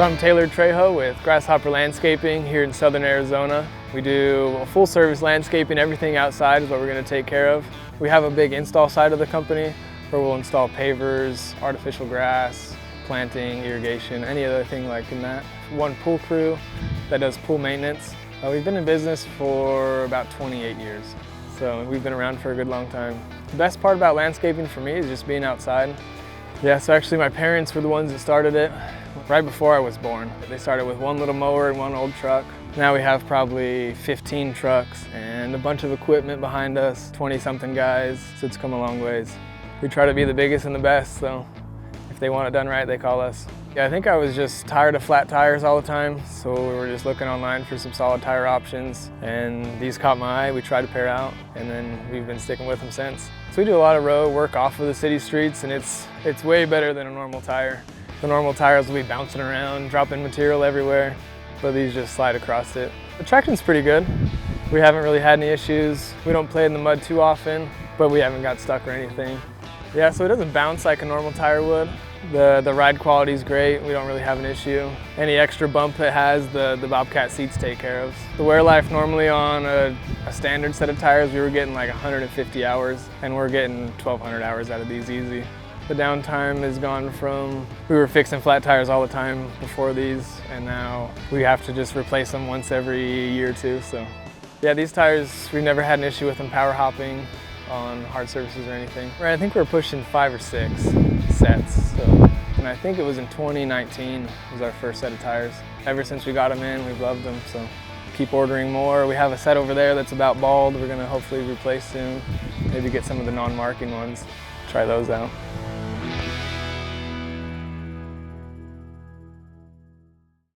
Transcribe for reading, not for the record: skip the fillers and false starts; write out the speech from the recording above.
So I'm Trejo with Grasshopper Landscaping here in southern Arizona. We do a full service landscaping, everything outside is what we're going to take care of. We have a big install side of the company where we'll install pavers, artificial grass, planting, irrigation, any other thing like in that. One pool crew that does pool maintenance. We've been in business for about 28 years, so we've been around for a good long time. The best part about landscaping for me is just being outside. Yeah, so actually my parents were the ones that started it right before I was born. They started with one little mower and one old truck. Now we have probably 15 trucks and a bunch of equipment behind us, 20-something guys, so it's come a long ways. We try to be the biggest and the best, so if they want it done right, they call us. Yeah, I think I was just tired of flat tires all the time, so we were just looking online for some solid tire options, and these caught my eye. We tried to pair out, and then we've been sticking with them since. So we do a lot of road work off of the city streets, and it's way better than a normal tire. The normal tires will be bouncing around, dropping material everywhere, but these just slide across it. The traction's pretty good. We haven't really had any issues. We don't play in the mud too often, but we haven't got stuck or anything. Yeah, so it doesn't bounce like a normal tire would. The ride quality is great. We don't really have an issue. Any extra bump it has, the Bobcat seats take care of. The wear life normally on a standard set of tires, we were getting like 150 hours, and we're getting 1,200 hours out of these easy. The downtime has gone from, we were fixing flat tires all the time before these, and now we have to just replace them once every year or two. So yeah, these tires, we've never had an issue with them power hopping on hard surfaces or anything. I think we're pushing 5 or 6 sets. And I think it was in 2019 was our first set of tires. Ever since we got them in, we've loved them, so keep ordering more. We have a set over there that's about bald. We're gonna hopefully replace soon. Maybe get some of the non-marking ones. Try those out.